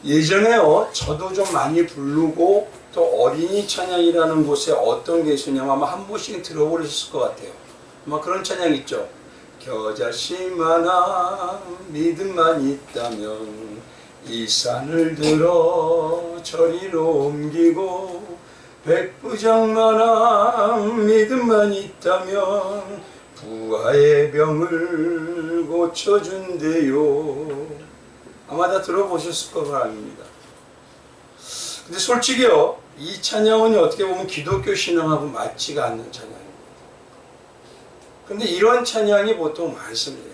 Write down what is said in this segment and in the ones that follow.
예전에요, 저도 좀 많이 부르고 또 어린이 찬양이라는 곳에 어떤 게 있었냐면 아마 한 번씩 들어보셨을 것 같아요. 아마 그런 찬양 있죠. 겨자씨만한 믿음만 있다면 이 산을 들어 저리로 옮기고 백부장만한 믿음만 있다면 부하의 병을 고쳐준대요. 아마 다 들어보셨을 거로 압니다. 근데 솔직히요, 이 찬양은 어떻게 보면 기독교 신앙하고 맞지가 않는 찬양입니다. 근데 이런 찬양이 보통 많습니다.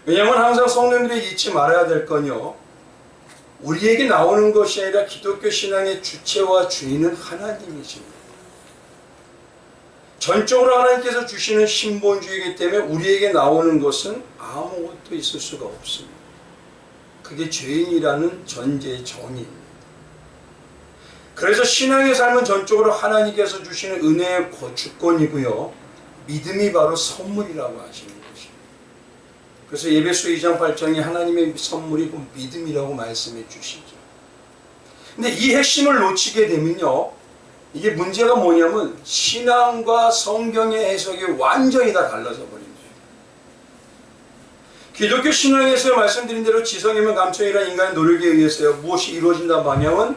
왜냐하면 항상 성도님들이 잊지 말아야 될 건요, 우리에게 나오는 것이 아니라 기독교 신앙의 주체와 주인은 하나님이십니다. 전적으로 하나님께서 주시는 신본주의이기 때문에 우리에게 나오는 것은 아무것도 있을 수가 없습니다. 그게 죄인이라는 전제의 정의입니다. 그래서 신앙의 삶은 전적으로 하나님께서 주시는 은혜의 주권이고요, 믿음이 바로 선물이라고 하시는 것입니다. 그래서 에베소 2장 8장에 하나님의 선물이 믿음이라고 말씀해 주시죠. 근데 이 핵심을 놓치게 되면요, 이게 문제가 뭐냐면 신앙과 성경의 해석이 완전히 다 달라져 버립니다. 기독교 신앙에서 말씀드린 대로 지성이면 감성이란 인간의 노력에 의해서요, 무엇이 이루어진다는 방향은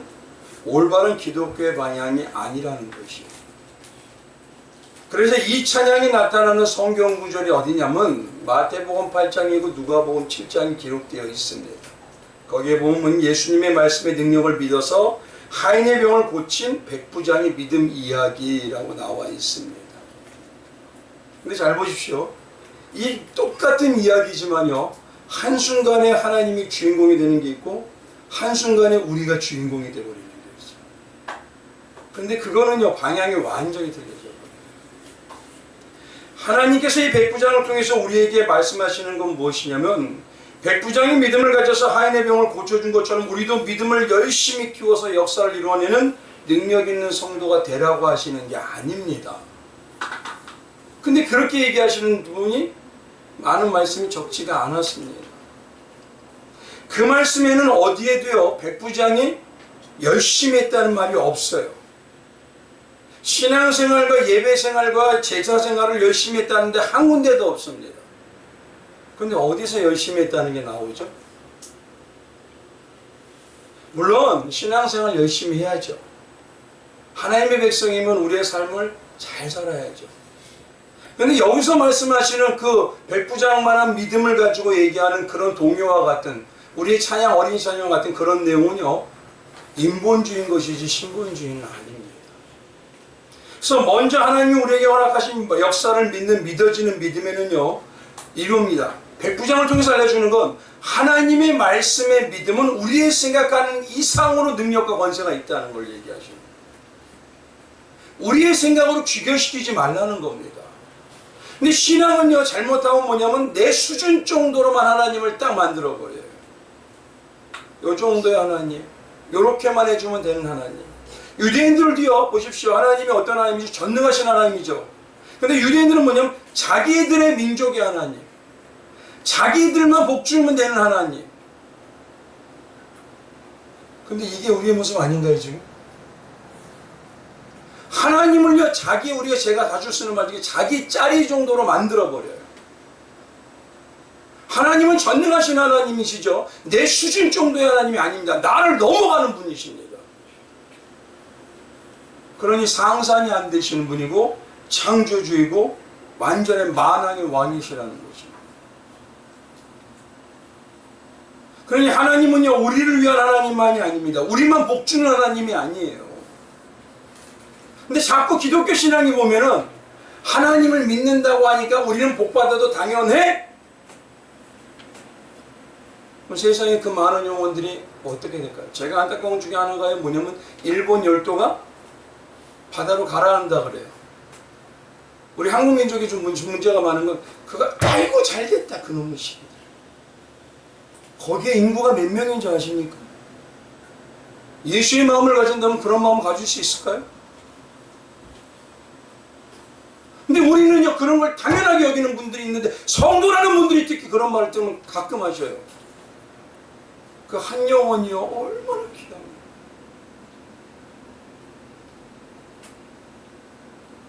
올바른 기독교의 방향이 아니라는 것이에요. 그래서 이 찬양이 나타나는 성경 구절이 어디냐면 마태복음 8장이고 누가복음 7장이 기록되어 있습니다. 거기에 보면 예수님의 말씀의 능력을 믿어서 하인의 병을 고친 백부장의 믿음 이야기라고 나와 있습니다. 근데 잘 보십시오. 이 똑같은 이야기지만요, 한순간에 하나님이 주인공이 되는 게 있고 한순간에 우리가 주인공이 되어버리는 게 있어요. 근데 그거는요, 방향이 완전히 틀려져요. 하나님께서 이 백부장을 통해서 우리에게 말씀하시는 건 무엇이냐면, 백부장이 믿음을 가져서 하인의 병을 고쳐준 것처럼 우리도 믿음을 열심히 키워서 역사를 이루어내는 능력 있는 성도가 되라고 하시는 게 아닙니다. 근데 그렇게 얘기하시는 분이 많은 말씀이 적지가 않았습니다. 그 말씀에는 어디에도요, 백부장이 열심히 했다는 말이 없어요. 신앙생활과 예배생활과 제사생활을 열심히 했다는데 한 군데도 없습니다. 근데 어디서 열심히 했다는 게 나오죠? 물론 신앙생활 열심히 해야죠. 하나님의 백성이면 우리의 삶을 잘 살아야죠. 근데 여기서 말씀하시는 그 백부장만한 믿음을 가지고 얘기하는 그런 동요와 같은, 우리의 찬양, 어린이 찬양 같은 그런 내용은요, 인본주의인 것이지 신본주의는 아닙니다. 그래서 먼저 하나님이 우리에게 허락하신 역사를 믿는 믿어지는 믿음에는요, 이겁니다. 백부장을 통해서 알려주는 건 하나님의 말씀의 믿음은 우리의 생각하는 이상으로 능력과 권세가 있다는 걸 얘기하십니다. 우리의 생각으로 귀결시키지 말라는 겁니다. 근데 신앙은요, 잘못하면 뭐냐면 내 수준 정도로만 하나님을 딱 만들어버려요. 요 정도의 하나님, 요렇게만 해주면 되는 하나님. 유대인들도요, 보십시오. 하나님이 어떤 하나님이죠? 전능하신 하나님이죠. 근데 유대인들은 뭐냐면 자기들의 민족의 하나님, 자기들만 복주면 되는 하나님. 근데 이게 우리의 모습 아닌가요, 지금? 하나님을요, 우리가 제가 자주 쓰는 말 중에 자기 짜리 정도로 만들어버려요. 하나님은 전능하신 하나님이시죠. 내 수준 정도의 하나님이 아닙니다. 나를 넘어가는 분이십니다. 그러니 상상이 안 되시는 분이고 창조주이고 완전히 만왕의 왕이시라는 것입니다. 그러니 하나님은요, 우리를 위한 하나님만이 아닙니다. 우리만 복주는 하나님이 아니에요. 근데 자꾸 기독교 신앙이 보면은 하나님을 믿는다고 하니까 우리는 복받아도 당연해? 세상에 그 많은 영혼들이 어떻게 될까요? 제가 안타까운 중에 하나가 뭐냐면 일본 열도가 바다로 가라앉는다 그래요. 우리 한국 민족이 좀 문제가 많은 건 그거 아이고 잘됐다 그놈의 시기들. 거기에 인구가 몇 명인 줄 아십니까? 예수의 마음을 가진다면 그런 마음을 가질 수 있을까요? 근데 우리는요, 그런 걸 당연하게 여기는 분들이 있는데 성도라는 분들이 특히 그런 말을 들으면 가끔 하셔요. 그 한 영혼이요 얼마나 귀합니까?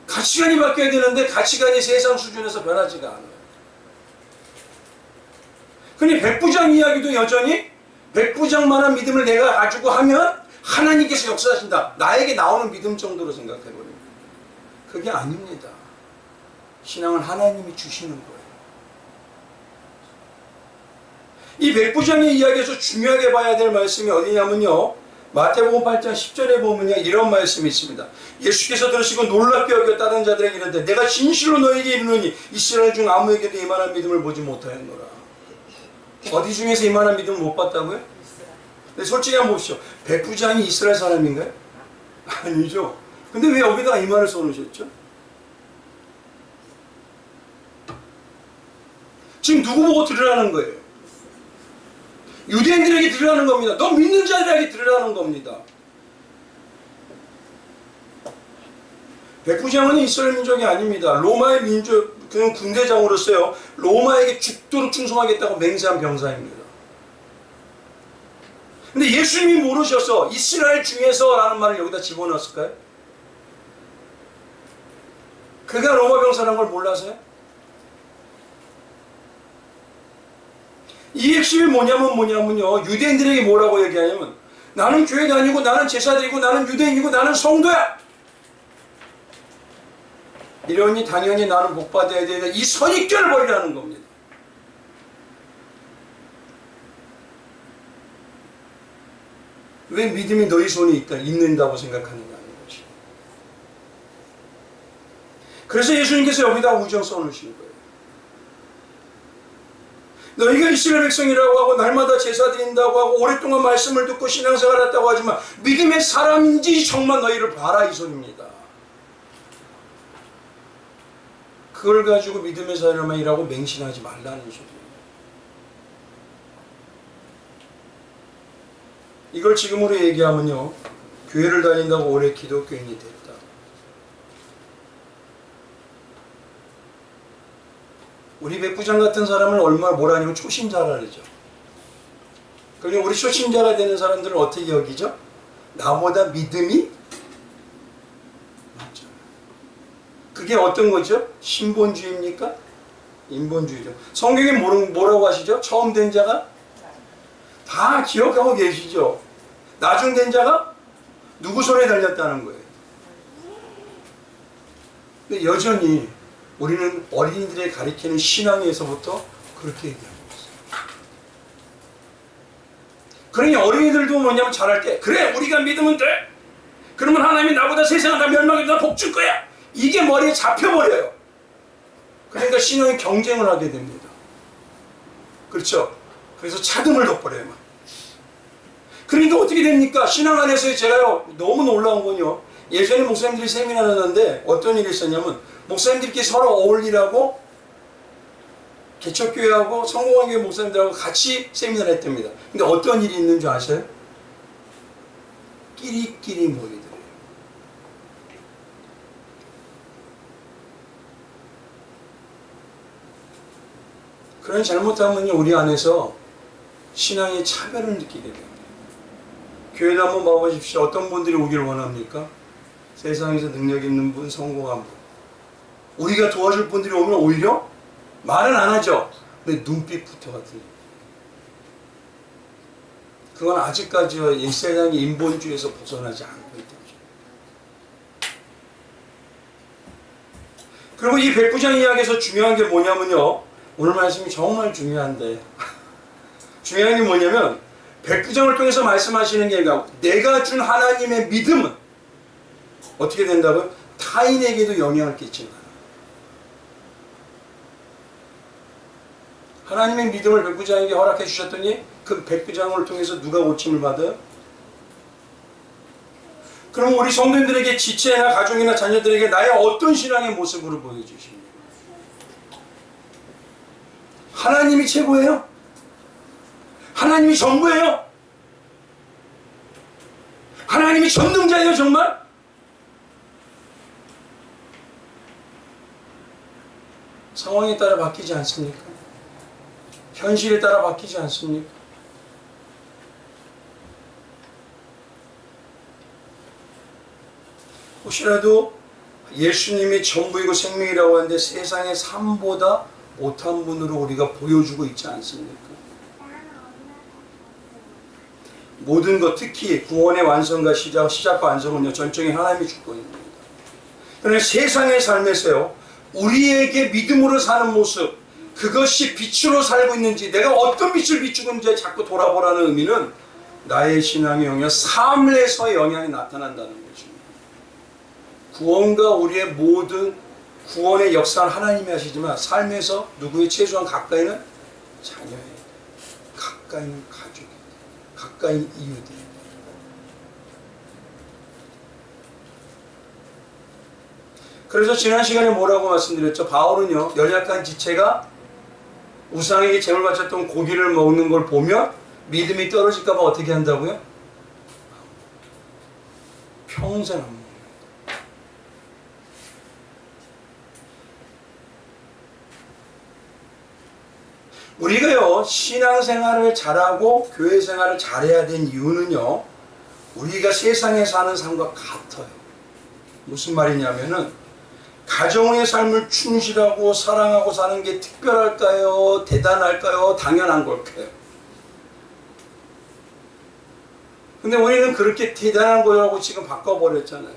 가치관이 바뀌어야 되는데 가치관이 세상 수준에서 변하지가 않아요. 근데 백부장 이야기도 여전히 백부장만한 믿음을 내가 가지고 하면 하나님께서 역사하신다. 나에게 나오는 믿음 정도로 생각해버립니다. 그게 아닙니다. 신앙은 하나님이 주시는 거예요. 이 백부장의 이야기에서 중요하게 봐야 될 말씀이 어디냐면요. 마태복음 8장 10절에 보면요. 이런 말씀이 있습니다. 예수께서 들으시고 놀랍게 여겨 다른 자들에게 이르되 내가 진실로 너에게 이르노니 이스라엘 중 아무에게도 이만한 믿음을 보지 못하였노라. 어디 중에서 이만한 믿음을 못 봤다고요? 근데 솔직히 한번 보십시오. 백부장이 이스라엘 사람인가요? 아니죠. 근데 왜 여기다가 이 말을 써놓으셨죠? 지금 누구 보고 들으라는 거예요? 유대인들에게 들으라는 겁니다. 너 믿는 자들에게 들으라는 겁니다. 백부장은 이스라엘 민족이 아닙니다. 로마의 민족, 그는 군대장으로서요. 로마에게 죽도록 충성하겠다고 맹세한 병사입니다. 근데 예수님이 모르셔서 이스라엘 중에서 라는 말을 여기다 집어넣었을까요? 그가 로마 병사라는 걸 몰라서요? 이 핵심이 뭐냐면요. 유대인들에게 뭐라고 얘기하냐면 나는 교회 다니고 나는 제사드리고 나는 유대인이고 나는 성도야. 이러니 당연히 나는 복받아야 되는 이 선입견을 버리라는 겁니다. 왜 믿음이 너희 손에 있는다고 생각하느냐는 거지. 그래서 예수님께서 여기다 우정 써놓으신 거예요. 너희가 이스라엘 백성이라고 하고 날마다 제사 드린다고 하고 오랫동안 말씀을 듣고 신앙생활을 했다고 하지만 믿음의 사람인지 정말 너희를 봐라 이 소리입니다. 그걸 가지고 믿음의 사람이라고 맹신하지 말라는 소리예요. 이걸 지금으로 얘기하면요. 교회를 다닌다고 오래 기독교인이 됐다. 우리 백부장 같은 사람을 얼마나 뭐라냐면 초신자라 그러죠. 그러니 우리 초신자가 되는 사람들은 어떻게 여기죠? 나보다 믿음이 맞죠. 그게 어떤 거죠? 신본주의입니까? 인본주의죠. 성경에 뭐라고 하시죠? 처음 된 자가 다 기억하고 계시죠? 나중 된 자가 누구 손에 달렸다는 거예요. 근데 여전히 우리는 어린이들의 가리키는 신앙에서부터 그렇게 얘기하고 있어요. 그러니 어린이들도 뭐냐면 잘할 때 그래 우리가 믿으면 돼. 그러면 하나님이 나보다 세상을 다 멸망해 나 복 줄 거야. 이게 머리에 잡혀버려요. 그러니까 신앙이 경쟁을 하게 됩니다. 그렇죠? 그래서 차등을 둬버려요. 그러니까 어떻게 됩니까? 신앙 안에서 제가요 너무 놀라운 건요. 예전에 목사님들이 세미나를 하는데 어떤 일이 있었냐면 목사님들끼리 서로 어울리라고 개척교회하고 성공한교회 목사님들하고 같이 세미나를 했답니다. 근데 어떤 일이 있는 줄 아세요? 끼리끼리 모이더래요. 그런 잘못하면요 우리 안에서 신앙의 차별을 느끼게 됩니다. 교회도 한번 봐보십시오. 어떤 분들이 오기를 원합니까? 세상에서 능력 있는 분, 성공한 분. 우리가 도와줄 분들이 오면 오히려 말은 안 하죠. 근데 눈빛부터 같은. 그건 아직까지 이 세상의 인본주의에서 벗어나지 않고 있다는 거죠. 그리고 이 백부장 이야기에서 중요한 게 뭐냐면요. 오늘 말씀이 정말 중요한데 중요한 게 뭐냐면 백부장을 통해서 말씀하시는 게 아니라 내가 준 하나님의 믿음은 어떻게 된다고요? 타인에게도 영향을 끼친다. 하나님의 믿음을 백부장에게 허락해 주셨더니 그 백부장을 통해서 누가 고침을 받아요? 그럼 우리 성도님들에게 지체나 가족이나 자녀들에게 나의 어떤 신앙의 모습으로 보여주십니까? 하나님이 최고예요? 하나님이 전부예요? 하나님이 전능자예요 정말? 상황에 따라 바뀌지 않습니까? 현실에 따라 바뀌지 않습니까? 혹시라도 예수님이 전부이고 생명이라고 하는데 세상의 삶보다 못한 분으로 우리가 보여주고 있지 않습니까? 모든 것, 특히 구원의 완성과 시작과 완성은요, 전적인 하나님의 주권입니다. 그러나 세상의 삶에서요, 우리에게 믿음으로 사는 모습, 그것이 빛으로 살고 있는지, 내가 어떤 빛을 비추고 있는지 자꾸 돌아보라는 의미는 나의 신앙의 영역, 삶에서 영향이 나타난다는 것입니다. 구원과 우리의 모든 구원의 역사는 하나님이 하시지만 삶에서 누구의 최소한 가까이는 자녀예요. 가까이는 가족이에요. 가까이는 이웃이에요. 그래서 지난 시간에 뭐라고 말씀드렸죠? 바울은요, 연약한 지체가 우상에게 제물 바쳤던 고기를 먹는 걸 보면 믿음이 떨어질까 봐 어떻게 한다고요? 평생 안 먹는다. 우리가요, 신앙생활을 잘하고 교회생활을 잘해야 된 이유는요, 우리가 세상에 사는 삶과 같아요. 무슨 말이냐면은 가정의 삶을 충실하고 사랑하고 사는 게 특별할까요? 대단할까요? 당연한 걸까요? 근데 우리는 그렇게 대단한 거라고 지금 바꿔버렸잖아요.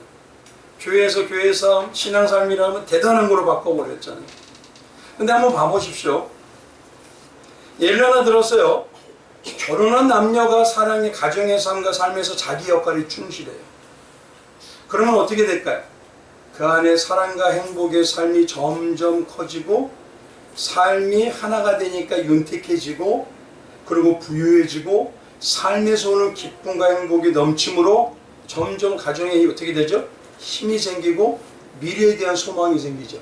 교회에서 교회 삶, 신앙 삶이라면 대단한 거로 바꿔버렸잖아요. 근데 한번 봐보십시오. 예를 하나 들었어요. 결혼한 남녀가 사랑의 가정의 삶과 삶에서 자기 역할이 충실해요. 그러면 어떻게 될까요? 그 안에 사랑과 행복의 삶이 점점 커지고 삶이 하나가 되니까 윤택해지고 그리고 부유해지고 삶에서 오는 기쁨과 행복이 넘침으로 점점 가정에 어떻게 되죠? 힘이 생기고 미래에 대한 소망이 생기죠.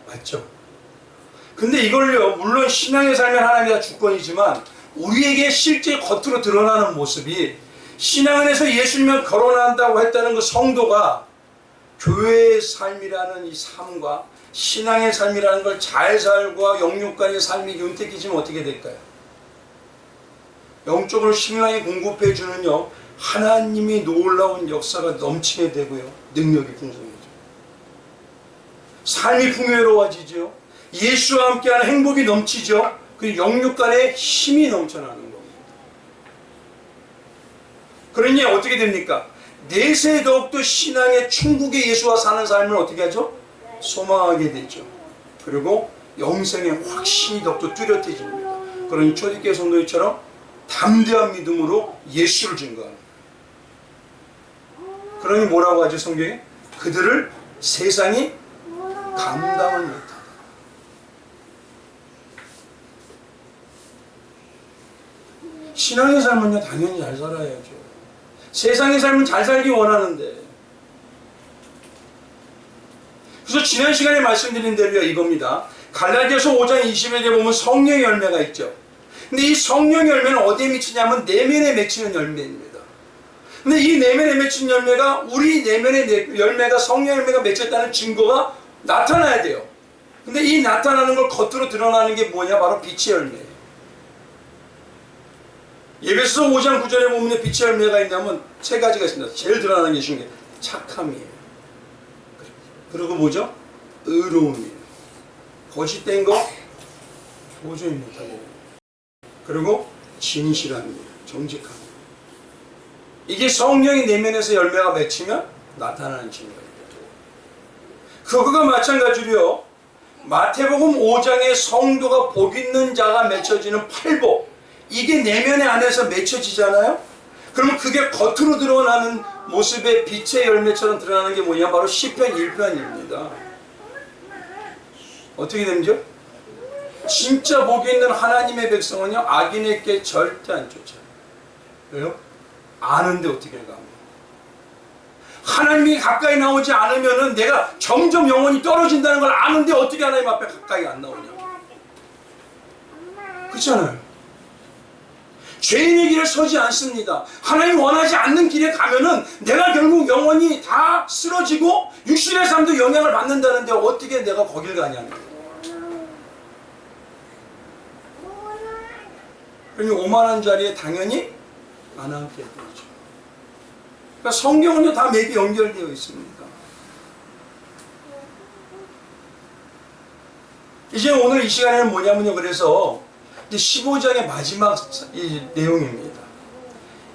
맞죠? 근데 이걸요, 물론 신앙의 삶은 하나님이 다 주권이지만 우리에게 실제 겉으로 드러나는 모습이 신앙 안에서 예수님을 거론한다고 했다는 그 성도가 교회의 삶이라는 이 삶과 신앙의 삶이라는 걸 잘 살고 영육간의 삶이 윤택해지면 어떻게 될까요? 영적으로 신랑이 공급해 주는요, 하나님이 놀라운 역사가 넘치게 되고요, 능력이 풍성해져요. 삶이 풍요로워지죠. 예수와 함께하는 행복이 넘치죠. 그 영육간의 힘이 넘쳐나는 겁니다. 그러니 어떻게 됩니까? 내세 더욱더 신앙의 천국의 예수와 사는 삶을 어떻게 하죠? 소망하게 되죠. 그리고 영생에 확신이 더욱더 뚜렷해집니다. 그러니 초대교회 성도들처럼 담대한 믿음으로 예수를 증거합니다. 그러니 뭐라고 하죠, 성경에? 그들을 세상이 감당을 못하다. 신앙의 삶은요, 당연히 잘 살아야죠. 세상의 삶은 잘 살기 원하는데. 그래서 지난 시간에 말씀드린 대로요, 이겁니다. 갈라디아서 5장 20절에 보면 성령의 열매가 있죠. 근데 이 성령의 열매는 어디에 미치냐면 내면에 맺히는 열매입니다. 근데 이 내면에 맺힌 열매가 우리 내면의 열매가 성령의 열매가 맺혔다는 증거가 나타나야 돼요. 근데 이 나타나는 걸 겉으로 드러나는 게 뭐냐? 바로 빛의 열매예요. 에베소서 5장 9절에 보면 빛의 열매가 있냐면 세 가지가 있습니다. 제일 드러나는 게 쉬운 게 착함이에요. 그리고 뭐죠? 의로움이에요. 거짓된 거 도저히 못하게. 그리고 진실함이에요. 정직함이에요. 이게 성령의 내면에서 열매가 맺히면 나타나는 증거입니다. 그거가 마찬가지로요, 마태복음 5장의 성도가 복 있는 자가 맺혀지는 팔복, 이게 내면의 안에서 맺혀지잖아요. 그러면 그게 겉으로 드러나는 모습의 빛의 열매처럼 드러나는 게 뭐냐? 바로 시편 1편입니다. 어떻게 됩니까? 진짜 복이 있는 하나님의 백성은요, 악인에게 절대 안 쫓아요. 왜요? 아는데 어떻게 가? 하나님이 가까이 나오지 않으면은 내가 점점 영혼이 떨어진다는 걸 아는데 어떻게 하나님 앞에 가까이 안 나오냐? 그렇잖아요. 죄인의 길에 서지 않습니다. 하나님 원하지 않는 길에 가면은 내가 결국 영혼이 다 쓰러지고 육신의 삶도 영향을 받는다는데 어떻게 내가 거길 가냐는 거예요. 그러니 오만한 자리에 당연히 안 앉게 되죠. 그러니까 성경은요, 다 맵이 연결되어 있습니다. 이제 오늘 이 시간에는 뭐냐면요. 그래서 이제 15장의 마지막 이 내용입니다.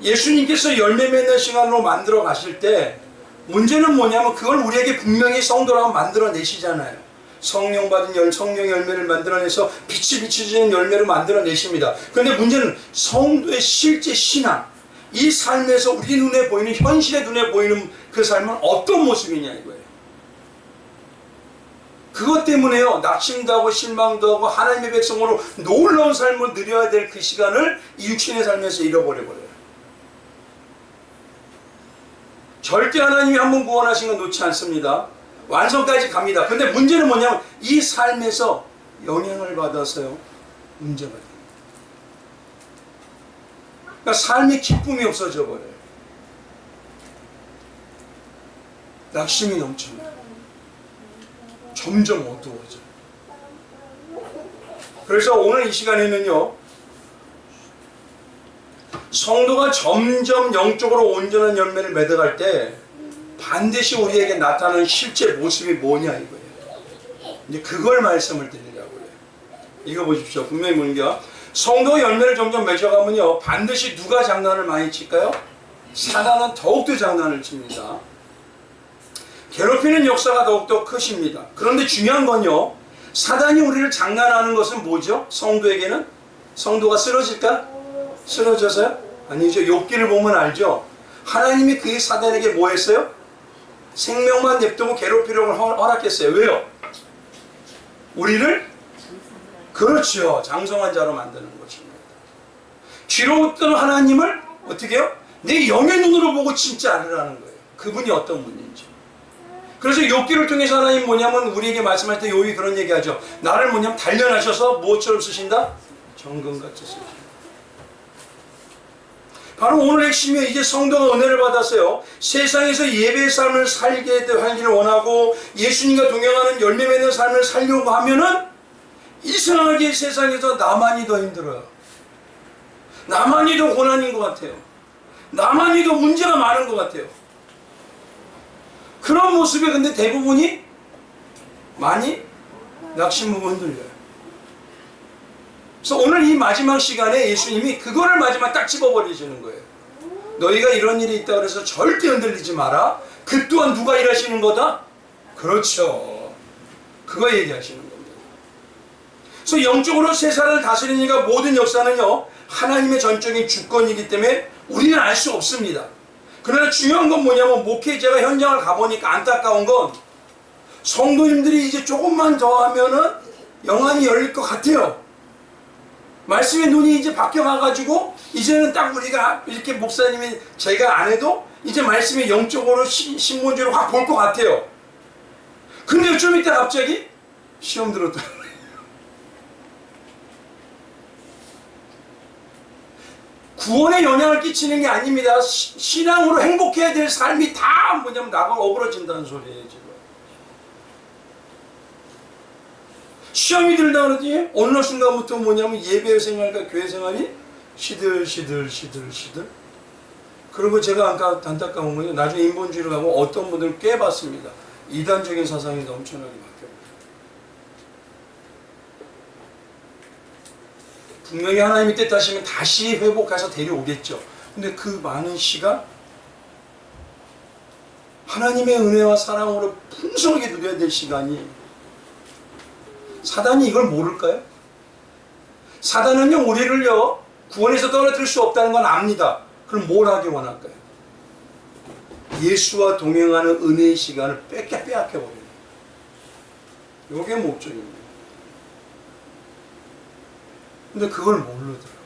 예수님께서 열매 맺는 시간으로 만들어 가실 때 문제는 뭐냐면 그걸 우리에게 분명히 성도라고 만들어 내시잖아요. 성령 받은 성령 열매를 만들어내서 빛이 비춰지는 열매를 만들어내십니다. 그런데 문제는 성도의 실제 신앙, 이 삶에서 우리 눈에 보이는, 현실의 눈에 보이는 그 삶은 어떤 모습이냐 이거예요. 그것 때문에요, 낙심도 하고 실망도 하고 하나님의 백성으로 놀라운 삶을 누려야 될 그 시간을 이 육신의 삶에서 잃어버려버려요. 절대 하나님이 한번 구원하신 건 놓지 않습니다. 완성까지 갑니다. 근데 문제는 뭐냐면 이 삶에서 영향을 받아서요, 문제가 됩니다. 그러니까 삶의 기쁨이 없어져 버려요. 낙심이 넘쳐나요. 점점 어두워져요. 그래서 오늘 이 시간에는요, 성도가 점점 영적으로 온전한 열매를 맺어갈 때 반드시 우리에게 나타나는 실제 모습이 뭐냐 이거예요. 이제 그걸 말씀을 드리려고요. 이거 보십시오. 분명히 뭔가 성도가 열매를 점점 맺어가면요, 반드시 누가 장난을 많이 칠까요? 사단은 더욱더 장난을 칩니다. 괴롭히는 역사가 더욱더 크십니다. 그런데 중요한 건요, 사단이 우리를 장난하는 것은 뭐죠? 성도에게는? 성도가 쓰러질까? 쓰러져서요? 아니죠. 욥기를 보면 알죠. 하나님이 그 사단에게 뭐 했어요? 생명만 냅두고 괴롭히려고 허락했어요. 왜요? 우리를, 그렇죠, 장성한 자로 만드는 것입니다. 뒤로부터 하나님을 어떻게 해요? 내 영의 눈으로 보고 진짜 알으라는 거예요. 그분이 어떤 분인지. 그래서 욥기를 통해서 하나님 뭐냐면 우리에게 말씀할 때 욥이 그런 얘기하죠. 나를 뭐냐면 단련하셔서 무엇처럼 쓰신다? 정금같이 쓰신다. 바로 오늘 핵심이 이제 성도가 은혜를 받았어요. 세상에서 예배의 삶을 살기를 원하고 예수님과 동행하는 열매 맺는 삶을 살려고 하면은 이상하게 세상에서 나만이 더 힘들어요. 나만이 더 고난인 것 같아요. 나만이 더 문제가 많은 것 같아요. 그런 모습에 근데 대부분이 많이 낙심하고 흔들려요. 그래서 오늘 이 마지막 시간에 예수님이 그거를 마지막 딱 집어버리시는 거예요. 너희가 이런 일이 있다 그래서 절대 흔들리지 마라. 그 또한 누가 일하시는 거다? 그렇죠. 그거 얘기하시는 겁니다. 그래서 영적으로 세상을 다스리는 이가 모든 역사는요, 하나님의 전적인 주권이기 때문에 우리는 알 수 없습니다. 그러나 중요한 건 뭐냐면 목회자가 현장을 가보니까 안타까운 건 성도님들이 이제 조금만 더 하면은 영안이 열릴 것 같아요. 말씀의 눈이 이제 바뀌어가가지고 이제는 딱 우리가 이렇게 목사님이 제가 안 해도 이제 말씀의 영적으로 신문적으로 확 볼 것 같아요. 근데 좀 이따 갑자기 시험 들었다. 구원에 영향을 끼치는 게 아닙니다. 신앙으로 행복해야 될 삶이 다 뭐냐면 나가 어그러진다는 소리예요. 지금 시험이 들다 그러지 어느 순간부터 뭐냐면 예배 생활과 교회 생활이 시들. 그리고 제가 아까 안타까운 거예요. 나중에 인본주의로 가고 어떤 분들은 꽤 봤습니다. 이단적인 사상이 엄청나게 바뀌어요. 분명히 하나님이 뜻하시면 다시 회복해서 데려오겠죠. 근데 그 많은 시간 하나님의 은혜와 사랑으로 풍성하게 누려야 될 시간이, 사단이 이걸 모를까요? 사단은요, 우리를요 구원에서 떨어뜨릴 수 없다는 건 압니다. 그럼 뭘 하기 원할까요? 예수와 동행하는 은혜의 시간을 빼앗겨버려요. 이게 목적입니다. 근데 그걸 모르더라고요.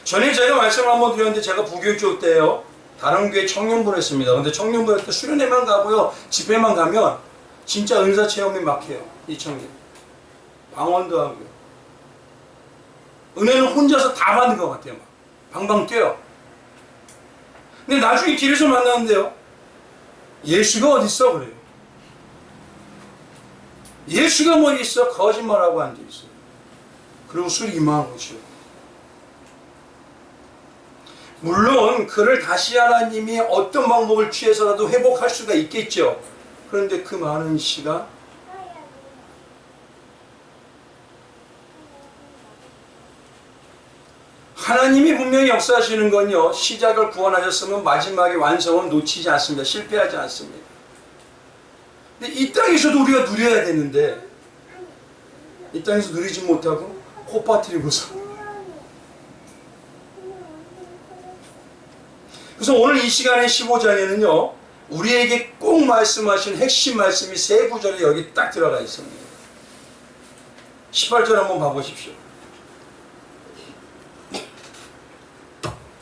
전에 제가 말씀을 한번 드렸는데, 제가 부교육 때요, 다른 교회 청년부를 했습니다. 근데 청년부 때 수련회만 가고요, 집회만 가면 진짜 은사 체험이 막혀요. 이 청년 방언도 하고요. 은혜는 혼자서 다 받는 것 같아요. 막 방방 뛰어요. 근데 나중에 길에서 만나는데요, 예수가 어딨어? 그래요. 예수가 뭐 있어? 거짓말하고 앉아있어요. 그리고 술이 이만한 거죠. 물론 그를 다시 하나님이 어떤 방법을 취해서라도 회복할 수가 있겠죠. 그런데 그 많은 시간 하나님이 분명히 역사하시는 건요, 시작을 구원하셨으면 마지막에 완성은 놓치지 않습니다. 실패하지 않습니다. 근데 이 땅에서도 우리가 누려야 되는데 이 땅에서 누리지 못하고 코 빠뜨리고서. 그래서 오늘 이 시간의 15장에는요 우리에게 꼭 말씀하신 핵심 말씀이 세 구절이 여기 딱 들어가 있습니다. 18절 한번 봐보십시오.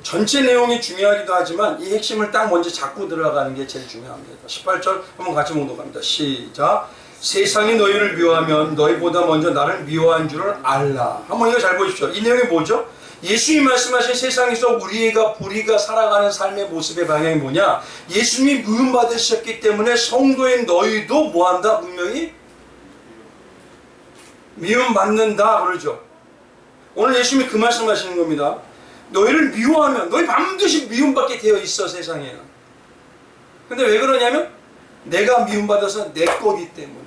전체 내용이 중요하기도 하지만 이 핵심을 딱 먼저 잡고 들어가는 게 제일 중요합니다. 18절 한번 같이 봉독합니다. 시작. 세상이 너희를 미워하면 너희보다 먼저 나를 미워한 줄을 알라. 한번 이거 잘 보십시오. 이 내용이 뭐죠? 예수님이 말씀하신 세상에서 우리가 살아가는 삶의 모습의 방향이 뭐냐? 예수님이 미움받으셨기 때문에 성도인 너희도 뭐한다? 분명히 미움받는다 그러죠. 오늘 예수님이 그 말씀하시는 겁니다. 너희를 미워하면 너희 반드시 미움받게 되어 있어 세상에는. 근데 왜 그러냐면 내가 미움받아서 내 거기 때문에,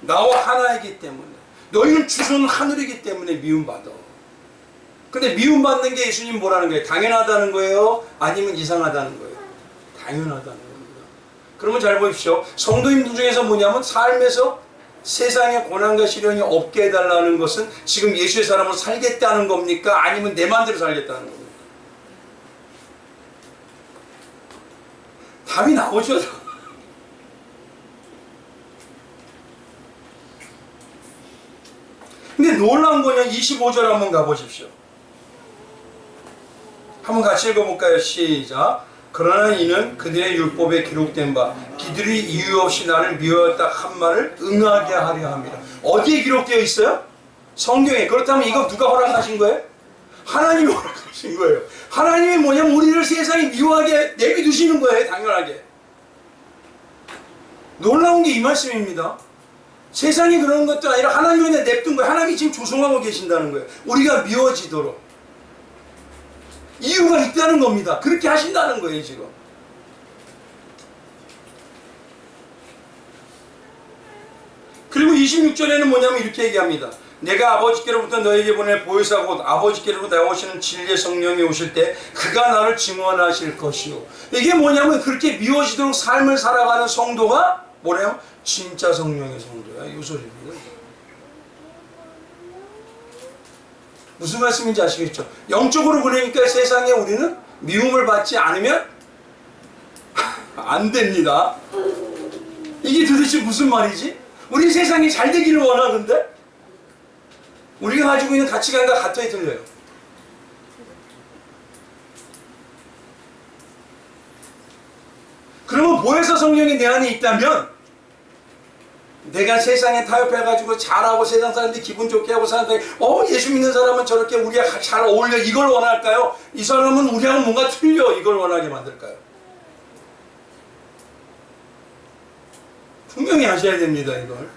나와 하나이기 때문에, 너희는 주소는 하늘이기 때문에 미움받아. 근데 미움받는 게 예수님 뭐라는 거예요? 당연하다는 거예요? 아니면 이상하다는 거예요? 당연하다는 겁니다. 그러면 잘 보십시오. 성도님들 중에서 뭐냐면 삶에서 세상에 고난과 시련이 없게 해달라는 것은 지금 예수의 사람으로 살겠다는 겁니까? 아니면 내 마음대로 살겠다는 겁니까? 답이 나오죠. 근데 놀라운 거는 25절 한번 가보십시오. 한번 같이 읽어볼까요? 시작. 그러나 이는 그들의 율법에 기록된 바 그들이 이유 없이 나를 미워했다 한 말을 응하게 하려 합니다. 어디에 기록되어 있어요? 성경에. 그렇다면 이거 누가 허락하신 거예요? 하나님이 허락하신 거예요. 하나님이 뭐냐면 우리를 세상이 미워하게 내비두시는 거예요. 당연하게. 놀라운 게 이 말씀입니다. 세상이 그런 것도 아니라 하나님이 그냥 냅둔 거예요. 하나님이 지금 조성하고 계신다는 거예요. 우리가 미워지도록. 이유가 있다는 겁니다. 그렇게 하신다는 거예요 지금. 그리고 26절에는 뭐냐면 이렇게 얘기합니다. 내가 아버지께로부터 너에게 보낼 보혜사 곧 아버지께로부터 나오시는 진리의 성령이 오실 때 그가 나를 증언하실 것이요. 이게 뭐냐면 그렇게 미워지도록 삶을 살아가는 성도가 뭐래요? 진짜 성령의 성도야. 이 소리입니다. 무슨 말씀인지 아시겠죠? 영적으로 그러니까 세상에 우리는 미움을 받지 않으면 안 됩니다. 이게 도대체 무슨 말이지? 우리 세상이 잘 되기를 원하는데 우리가 가지고 있는 가치관과 같아야 틀려요. 그러면 보혜사 성령이 내 안에 있다면 내가 세상에 타협해가지고 잘하고 세상 사람들이 기분 좋게 하고 사람들이 예수 믿는 사람은 저렇게 우리가 잘 어울려 이걸 원할까요? 이 사람은 우리하고 뭔가 틀려 이걸 원하게 만들까요? 분명히 아셔야 됩니다 이걸.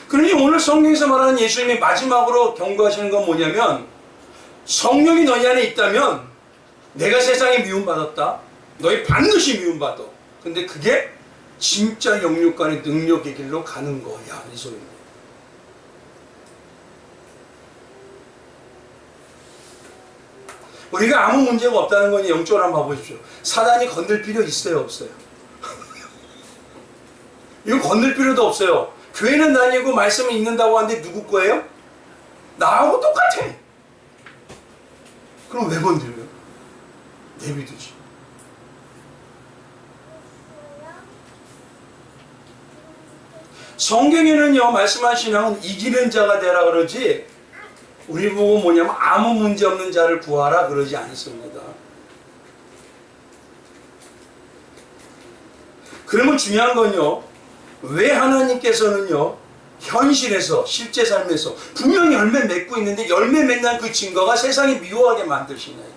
그러니 오늘 성경에서 말하는 예수님이 마지막으로 경고하시는 건 뭐냐면 성령이 너희 안에 있다면 내가 세상에 미움받았다. 너희 반드시 미움받아. 근데 그게 진짜 영육간의 능력의 길로 가는 거야. 이 소리입니다. 우리가 아무 문제가 없다는 거니 영적으로 한번 봐보십시오. 사단이 건들 필요 있어요? 없어요? 이거 건들 필요도 없어요. 교회는 다니고 말씀을 읽는다고 하는데 누구 거예요? 나하고 똑같아. 그럼 왜 건드려요? 내비두지. 성경에는요 말씀하시는 이기는 자가 되라 그러지 우리 보고 뭐냐면 아무 문제 없는 자를 구하라 그러지 않습니다. 그러면 중요한 건요 왜 하나님께서는요 현실에서 실제 삶에서 분명히 열매 맺고 있는데 열매 맺는 그 증거가 세상이 미워하게 만드시냐 이거예요.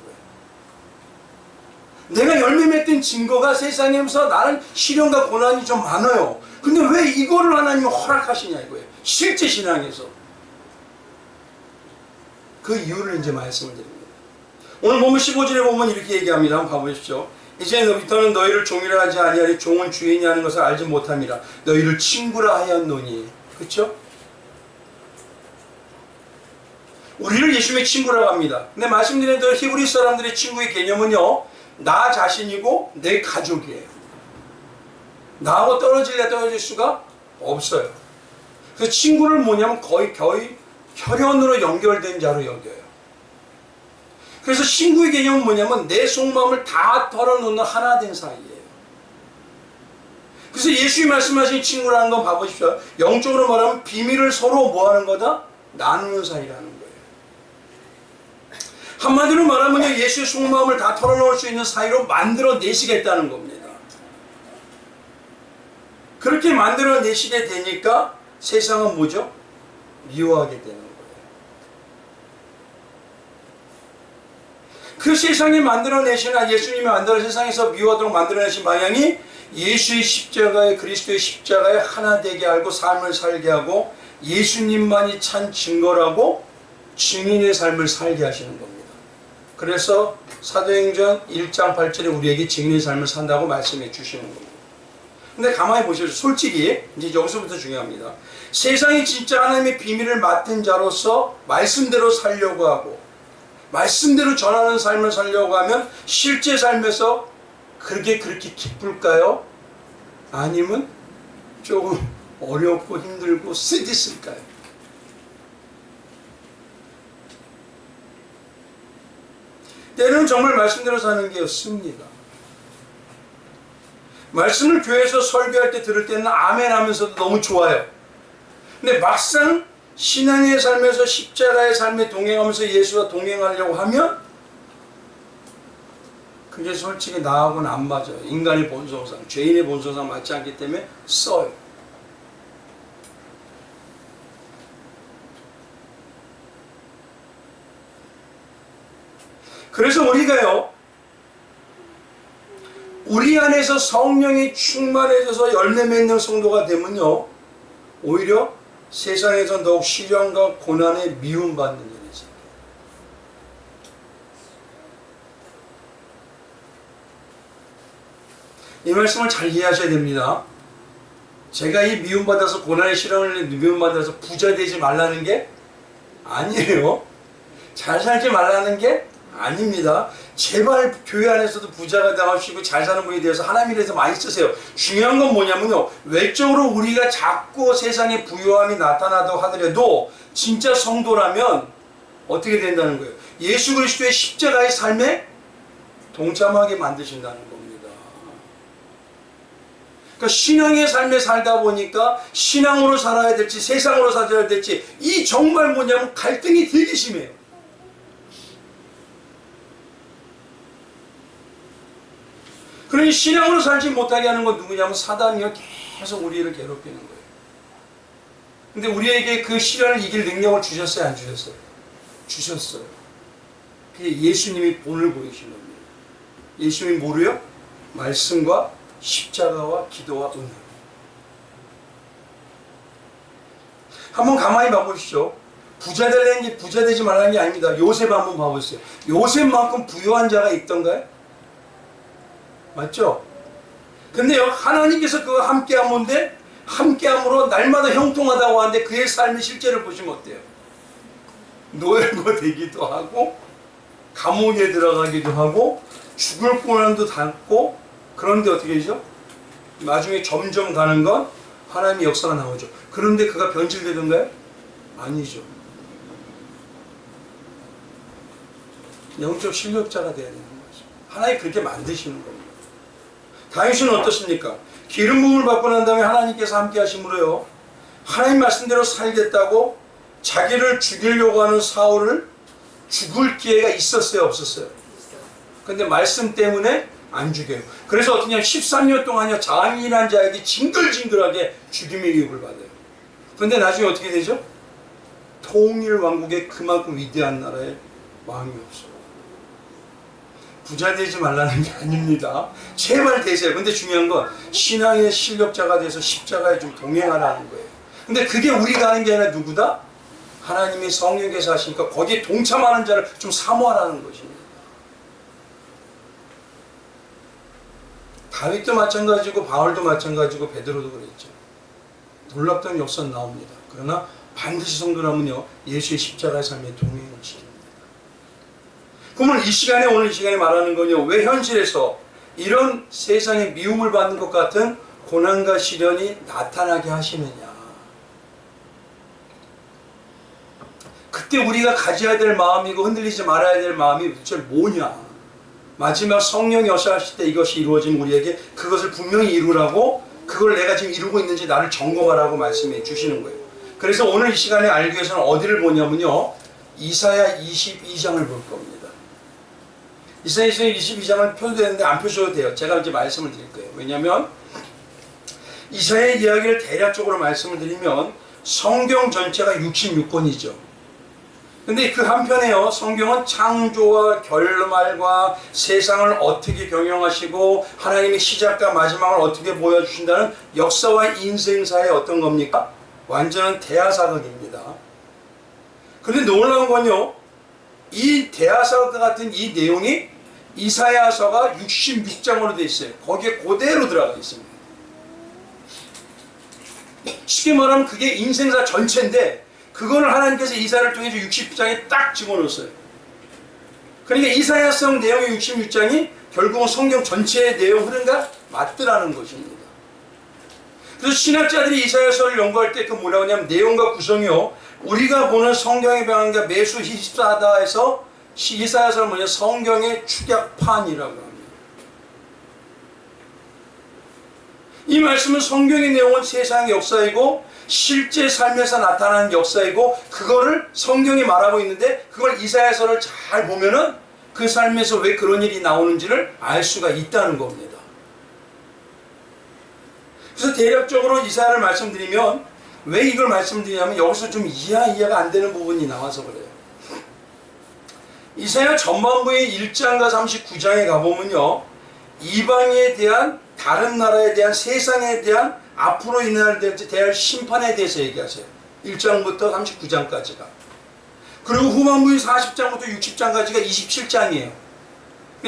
내가 열매 맺던 증거가 세상에서 나는 시련과 고난이 좀 많아요. 근데 왜 이거를 하나님이 허락하시냐 이거예요. 실제 신앙에서. 그 이유를 이제 말씀을 드립니다. 오늘 보면 15절에 보면 이렇게 얘기합니다. 한번 봐보십시오. 이제 너부터는 너희를 종이라 하지 아니하니 종은 주인이 하는 것을 알지 못함이라. 너희를 친구라 하였노니. 그렇죠? 우리를 예수님의 친구라고 합니다. 근데 말씀드린 대로 히브리 사람들의 친구의 개념은요, 나 자신이고 내 가족이에요. 나하고 떨어질 수가 없어요. 그래서 친구를 뭐냐면 거의 혈연으로 연결된 자로 여겨요. 그래서 친구의 개념은 뭐냐면 내 속마음을 다 털어놓는 하나 된 사이예요. 그래서 예수님이 말씀하신 친구라는 건 봐보십시오. 영적으로 말하면 비밀을 서로 뭐 하는 거다? 나누는 사이라는 거예요. 한마디로 말하면 예수의 속마음을 다 털어놓을 수 있는 사이로 만들어내시겠다는 겁니다. 그렇게 만들어내시게 되니까 세상은 뭐죠? 미워하게 되는 거예요. 그 세상이 만들어내시나 예수님이 만들어 세상에서 미워하도록 만들어내신 방향이 예수의 십자가에 그리스도의 십자가에 하나 되게 알고 삶을 살게 하고 예수님만이 참 증거라고 증인의 삶을 살게 하시는 겁니다. 그래서 사도행전 1장 8절에 우리에게 증인의 삶을 산다고 말씀해 주시는 겁니다. 근데 가만히 보셔도 솔직히 이제 여기서부터 중요합니다. 세상이 진짜 하나님의 비밀을 맡은 자로서 말씀대로 살려고 하고 말씀대로 전하는 삶을 살려고 하면 실제 삶에서 그렇게 기쁠까요? 아니면 조금 어렵고 힘들고 쓰디쓸까요? 때로는 정말 말씀대로 사는 게 씁니다. 말씀을 교회에서 설교할 때 들을 때는 아멘 하면서도 너무 좋아요. 근데 막상 신앙의 삶에서 십자가의 삶에 동행하면서 예수와 동행하려고 하면 그게 솔직히 나하고는 안 맞아요. 인간의 본성상, 죄인의 본성상 맞지 않기 때문에 써요. 그래서 우리가요, 우리 안에서 성령이 충만해져서 열매 맺는 성도가 되면요, 오히려 세상에서 더욱 시련과 고난에 미움받는 일이 있어요. 이 말씀을 잘 이해하셔야 됩니다. 제가 이 미움받아서 고난의 시련을 미움받아서 부자 되지 말라는 게 아니에요. 잘 살지 말라는 게 아닙니다. 제발 교회 안에서도 부자가 되시고 잘 사는 분에 대해서 하나님에 대해서 많이 쓰세요. 중요한 건 뭐냐면요, 외적으로 우리가 자꾸 세상에 부유함이 나타나도 하더라도 진짜 성도라면 어떻게 된다는 거예요? 예수 그리스도의 십자가의 삶에 동참하게 만드신다는 겁니다. 그러니까 신앙의 삶에 살다 보니까 신앙으로 살아야 될지 세상으로 살아야 될지 이 정말 뭐냐면 갈등이 되게 심해요. 그러니 신앙으로 살지 못하게 하는 건 누구냐면 사단이요, 계속 우리를 괴롭히는 거예요. 근데 우리에게 그 시련을 이길 능력을 주셨어요, 안 주셨어요? 주셨어요. 그게 예수님이 본을 보이신 겁니다. 예수님이 뭐래요? 말씀과 십자가와 기도와 은혜. 한번 가만히 봐보시죠. 부자 되려는 게 부자 되지 말라는 게 아닙니다. 요셉 한번 봐보세요. 요셉만큼 부유한 자가 있던가요? 맞죠? 근데요, 하나님께서 그거 함께함인데 함께함으로 날마다 형통하다고 하는데 그의 삶의 실제를 보시면 어때요? 노예가 되기도 하고 감옥에 들어가기도 하고 죽을 고난도 당고, 그런데 어떻게 되죠? 나중에 점점 가는 건 하나님의 역사가 나오죠. 그런데 그가 변질되던가요? 아니죠. 영적 실력자가 돼야 되는 거죠. 하나님이 그렇게 만드시는 겁니다. 다윗은 어떻습니까? 기름 부음을 받고 난 다음에 하나님께서 함께 하심으로요, 하나님 말씀대로 살겠다고 자기를 죽이려고 하는 사울을 죽을 기회가 있었어요, 없었어요? 근데 말씀 때문에 안 죽여요. 그래서 어떻게 하면 13년 동안요, 장인한 자에게 징글징글하게 죽임의 위협을 받아요. 그런데 나중에 어떻게 되죠? 통일 왕국의 그만큼 위대한 나라의 왕이 없어요. 부자 되지 말라는 게 아닙니다. 제발 되세요. 근데 중요한 건 신앙의 실력자가 돼서 십자가에 좀 동행하라는 거예요. 근데 그게 우리가 하는 게 아니라 누구다? 하나님이 성령께서 하시니까 거기에 동참하는 자를 좀 사모하라는 것입니다. 다윗도 마찬가지고 바울도 마찬가지고 베드로도 그랬죠. 놀랍던 역사는 나옵니다. 그러나 반드시 성도라면요 예수의 십자가의 삶에 동행을 시킵니다. 그러면 오늘 이 시간에 말하는 건요, 왜 현실에서 이런 세상에 미움을 받는 것 같은 고난과 시련이 나타나게 하시느냐. 그때 우리가 가져야 될 마음이고 흔들리지 말아야 될 마음이 도대체 뭐냐. 마지막 성령이 역사하실 때 이것이 이루어진 우리에게 그것을 분명히 이루라고, 그걸 내가 지금 이루고 있는지 나를 점검하라고 말씀해 주시는 거예요. 그래서 오늘 이 시간에 알기 위해서는 어디를 보냐면요, 이사야 22장을 볼 겁니다. 이사야 22장을 펴도 되는데 안 펴셔도 돼요. 제가 이제 말씀을 드릴 거예요. 왜냐하면 이사야의 이야기를 대략적으로 말씀을 드리면 성경 전체가 66권이죠. 근데 그 한편에요, 성경은 창조와 결말과 세상을 어떻게 경영하시고 하나님의 시작과 마지막을 어떻게 보여주신다는 역사와 인생사의 어떤 겁니까? 완전한 대하사극입니다. 그런데 놀라운 건요, 이 대하사극 같은 이 내용이 이사야서가 66장으로 되어 있어요. 거기에 그대로 들어가 있습니다. 쉽게 말하면 그게 인생사 전체인데 그거를 하나님께서 이사야를 통해서 60장에 딱 집어넣었어요. 그러니까 이사야성 내용의 66장이 결국은 성경 전체의 내용 흐름과 맞더라는 것입니다. 그래서 신학자들이 이사야서를 연구할 때 그 뭐라고 하냐면 내용과 구성이요, 우리가 보는 성경의 방향과 매수 히스다에서 이사야서는 뭐냐, 성경의 축약판이라고 합니다. 이 말씀은 성경의 내용은 세상의 역사이고 실제 삶에서 나타나는 역사이고 그거를 성경이 말하고 있는데 그걸 이사야서를 잘 보면은 그 삶에서 왜 그런 일이 나오는지를 알 수가 있다는 겁니다. 그래서 대략적으로 이사야를 말씀드리면 왜 이걸 말씀드리냐면 여기서 좀 이해가 안 되는 부분이 나와서 그래요. 이사야 전반부의 1장과 39장에 가보면요, 이방에 대한, 다른 나라에 대한, 세상에 대한 앞으로 대할 심판에 대해서 얘기하세요. 1장부터 39장까지가. 그리고 후반부의 40장부터 60장까지가 27장이에요.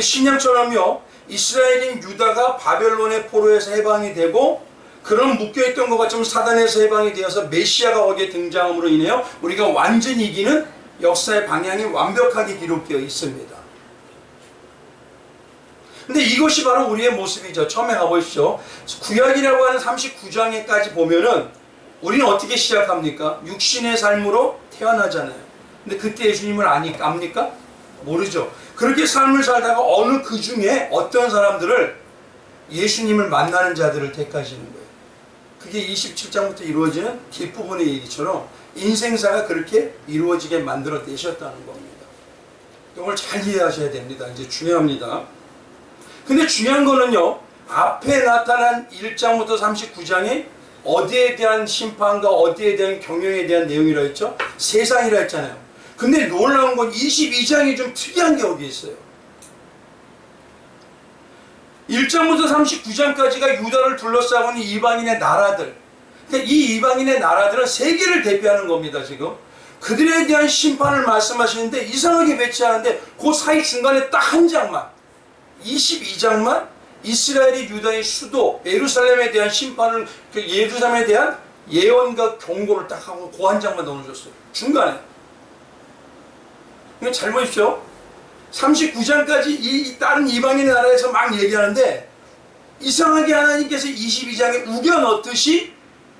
신약처럼요, 이스라엘인 유다가 바벨론의 포로에서 해방이 되고 그런 묶여있던 것 같지만 사단에서 해방이 되어서 메시아가 거기에 등장함으로 인해요 우리가 완전히 이기는 역사의 방향이 완벽하게 기록되어 있습니다. 근데 이것이 바로 우리의 모습이죠. 처음에 가보십시오. 구약이라고 하는 39장에까지 보면은 우리는 어떻게 시작합니까? 육신의 삶으로 태어나잖아요. 근데 그때 예수님을 압니까? 모르죠. 그렇게 삶을 살다가 어느 그 중에 어떤 사람들을 예수님을 만나는 자들을 택하시는 거예요. 그게 27장부터 이루어지는 뒷부분의 얘기처럼 인생사가 그렇게 이루어지게 만들어 내셨다는 겁니다. 이걸 잘 이해하셔야 됩니다. 이제 중요합니다. 근데 중요한 거는요, 앞에 나타난 1장부터 39장에 어디에 대한 심판과 어디에 대한 경영에 대한 내용이라 했죠? 세상이라 했잖아요. 근데 놀라운 건 22장이 좀 특이한 게 어디 있어요. 1장부터 39장까지가 유다를 둘러싸고 있는 이방인의 나라들. 그러니까 이 이방인의 나라들은 세계를 대표하는 겁니다, 지금. 그들에 대한 심판을 말씀하시는데 이상하게 배치하는데 그 사이 중간에 딱 한 장만, 22장만 이스라엘이 유다의 수도 예루살렘에 대한 심판을, 예루살렘에 대한 예언과 경고를 딱 하고 그 한 장만 넣어줬어요. 중간에. 그러니까 잘 보십시오. 39장까지 이 다른 이방인의 나라에서 막 얘기하는데 이상하게 하나님께서 22장에 우겨 넣듯이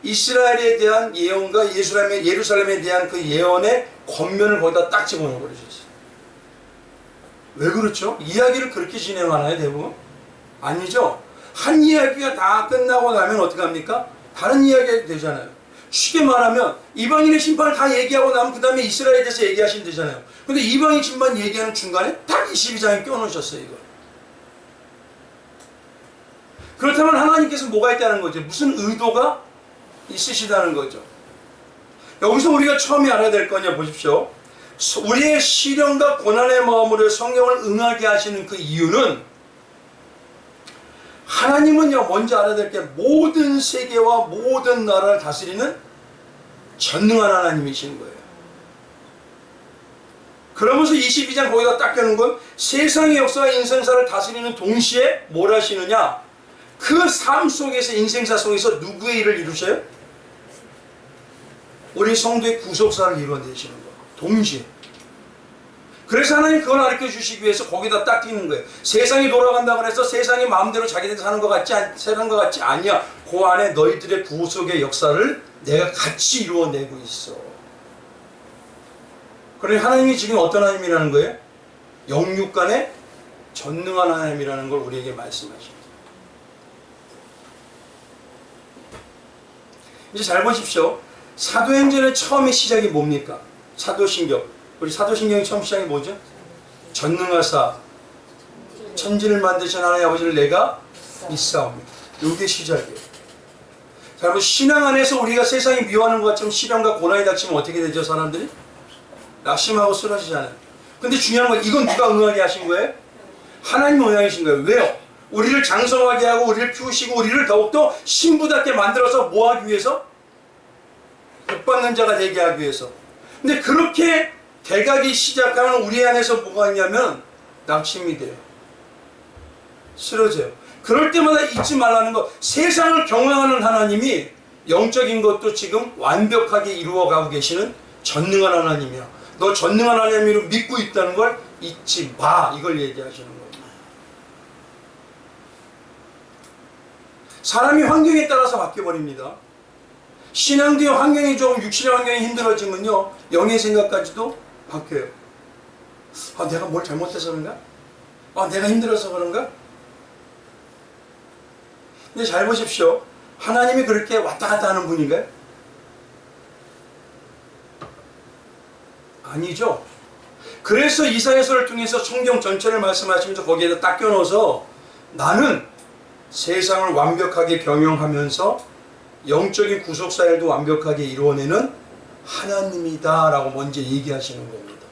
이스라엘에 대한 예언과 예루살렘에 대한 그 예언의 겉면을 거기다 딱 집어넣어 버리셨어요. 왜 그렇죠? 이야기를 그렇게 진행하나요, 대부분? 아니죠. 한 이야기가 다 끝나고 나면 어떻게 합니까? 다른 이야기가 되잖아요. 쉽게 말하면 이방인의 심판을 다 얘기하고 나면 그 다음에 이스라엘에 대해서 얘기하시면 되잖아요. 근데 이방인 심판 얘기하는 중간에 딱 22장에 껴놓으셨어요, 이걸. 그렇다면 하나님께서 뭐가 있다는 거죠? 무슨 의도가 있으시다는 거죠. 여기서 우리가 처음에 알아야 될 거냐 보십시오. 우리의 시련과 고난의 마음으로 성경을 응하게 하시는 그 이유는 하나님은요, 먼저 알아야 될 게 모든 세계와 모든 나라를 다스리는 전능한 하나님이신 거예요. 그러면서 22장 거기다 딱 껴놓은 건 세상의 역사와 인생사를 다스리는 동시에 뭘 하시느냐? 그 삶 속에서, 인생사 속에서 누구의 일을 이루셔요? 우리 성도의 구속사를 이루어내시는 거. 동시에. 그래서 하나님 그걸 가르쳐 주시기 위해서 거기다 딱 띄는 거예요. 세상이 돌아간다고 해서 세상이 마음대로 자기들 사는 것 같지 않냐. 그 안에 너희들의 구속의 역사를 내가 같이 이루어내고 있어. 그러니 하나님이 지금 어떤 하나님이라는 거예요? 영육간에 전능한 하나님이라는 걸 우리에게 말씀하십니다. 이제 잘 보십시오. 사도행전의 처음의 시작이 뭡니까? 사도신경. 우리 사도신경의 처음 시작이 뭐죠? 전능하사 천지를 만드신 하나님 아버지를 내가 믿사옵니다. 이게 시작이에요. 자, 여러분 신앙 안에서 우리가 세상이 미워하는 것처럼 시련과 고난이 닥치면 어떻게 되죠? 사람들이? 낙심하고 쓰러지잖아요. 근데 중요한 건 이건 누가 응하게 하신 거예요? 하나님 응하신 거예요. 왜요? 우리를 장성하게 하고 우리를 피우시고 우리를 더욱더 신부답게 만들어서 뭐 하기 위해서? 복받는 자가 되게 하기 위해서. 근데 그렇게 대각이 시작하면 우리 안에서 뭐가 있냐면 낙심이 돼요. 쓰러져요. 그럴 때마다 잊지 말라는 거. 세상을 경영하는 하나님이 영적인 것도 지금 완벽하게 이루어가고 계시는 전능한 하나님이야. 너 전능한 하나님으로 믿고 있다는 걸 잊지 마. 이걸 얘기하시는 거예요. 사람이 환경에 따라서 바뀌어버립니다. 신앙도의 환경이 조금 육신의 환경이 힘들어지면요 영의 생각까지도 바뀌어요. 아, 내가 뭘 잘못해서 그런가? 아, 내가 힘들어서 그런가? 근데 잘 보십시오. 하나님이 그렇게 왔다 갔다 하는 분인가요? 아니죠. 그래서 이사야서를 통해서 성경 전체를 말씀하시면서 거기에다 딱 껴넣어서 나는 세상을 완벽하게 경영하면서 영적인 구속사일도 완벽하게 이루어내는 하나님이다 라고 먼저 얘기하시는 겁니다.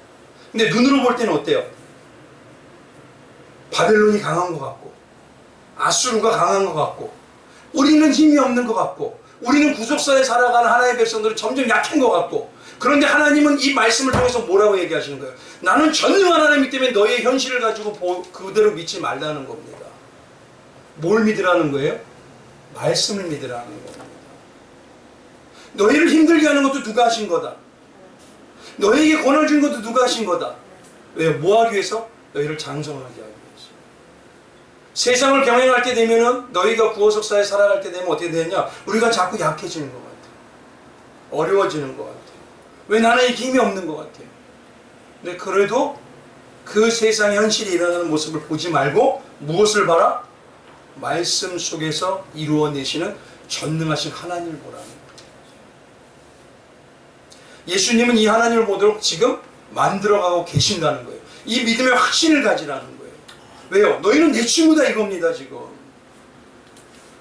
근데 눈으로 볼 때는 어때요? 바벨론이 강한 것 같고 아수르가 강한 것 같고 우리는 힘이 없는 것 같고 우리는 구속사에 살아가는 하나님의 백성들은 점점 약한 것 같고 그런데 하나님은 이 말씀을 통해서 뭐라고 얘기하시는 거예요? 나는 전능한 하나님이기 때문에 너의 현실을 가지고 그대로 믿지 말라는 겁니다. 뭘 믿으라는 거예요? 말씀을 믿으라는 겁니다. 너희를 힘들게 하는 것도 누가 하신 거다. 너희에게 권한을 준 것도 누가 하신 거다. 왜요? 뭐 하기 위해서? 너희를 장성하게 하기 위해서. 세상을 경영할 때 되면은 너희가 구호석사에 살아갈 때 되면 어떻게 되느냐? 우리가 자꾸 약해지는 것 같아요. 어려워지는 것 같아요. 왜 나는 이렇게 힘이 없는 것 같아요. 근데 그래도 그 세상의 현실이 일어나는 모습을 보지 말고 무엇을 봐라? 말씀 속에서 이루어내시는 전능하신 하나님을 보라는 거예요. 예수님은 이 하나님을 보도록 지금 만들어가고 계신다는 거예요. 이 믿음의 확신을 가지라는 거예요. 왜요? 너희는 내 친구다 이겁니다 지금.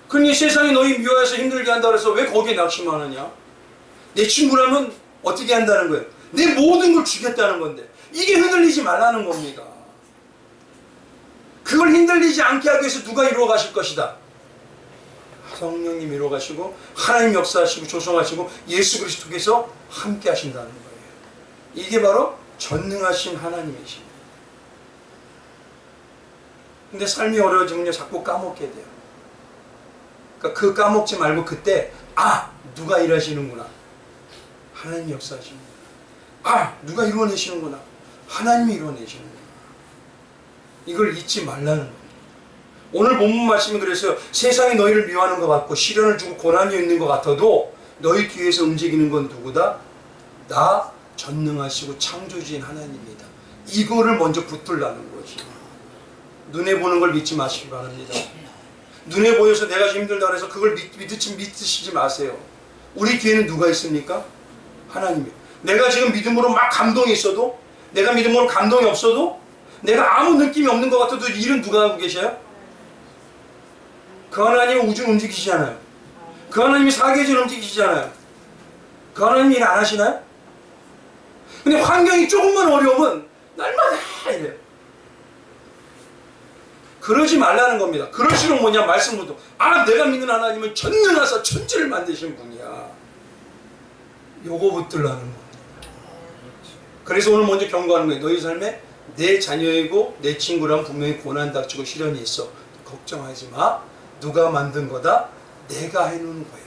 그러니 세상이 너희 미워해서 힘들게 한다 그래서 왜 거기에 낙심하느냐? 내 친구라면 어떻게 한다는 거예요? 내 모든 걸 주겠다는 건데 이게 흔들리지 말라는 겁니다. 그걸 흔들리지 않게 하기 위해서 누가 이루어 가실 것이다? 성령님 이루어 가시고 하나님 역사하시고 조성하시고 예수 그리스도께서 함께 하신다는 거예요. 이게 바로 전능하신 하나님이십니다. 근데 삶이 어려워지면요 자꾸 까먹게 돼요. 그러니까 그 까먹지 말고 그때 누가 일하시는구나. 하나님이 역사하시는구나. 누가 이루어내시는구나. 하나님이 이루어내시는구나. 이걸 잊지 말라는 겁니다. 오늘 본문 말씀이 그래서 세상이 너희를 미워하는 것 같고 시련을 주고 고난이 있는 것 같아도 너희 뒤에서 움직이는 건 누구다? 나 전능하시고 창조주인 하나님이다. 이거를 먼저 붙들라는 거지. 눈에 보는 걸 믿지 마시기 바랍니다. 눈에 보여서 내가 좀 힘들다 그래서 그걸 믿으시지 마세요. 우리 뒤에는 누가 있습니까? 하나님이요. 내가 지금 믿음으로 막 감동이 있어도 내가 믿음으로 감동이 없어도 내가 아무 느낌이 없는 것 같아도 일은 누가 하고 계셔요? 그 하나님은 우주를 움직이시잖아요. 그 하나님이 사계절 움직이시잖아요. 그 하나님 일 안 하시나요? 근데 환경이 조금만 어려우면 날마다 이래요. 그러지 말라는 겁니다. 그럴수록 뭐냐 말씀으로도 내가 믿는 하나님은 전능하사 천지를 만드신 분이야. 요거 붙들라는 겁니다. 그래서 오늘 먼저 경고하는 거예요. 너희 삶에 내 자녀이고 내 친구랑 분명히 고난 닥치고 시련이 있어. 걱정하지 마. 누가 만든 거다? 내가 해놓은 거야.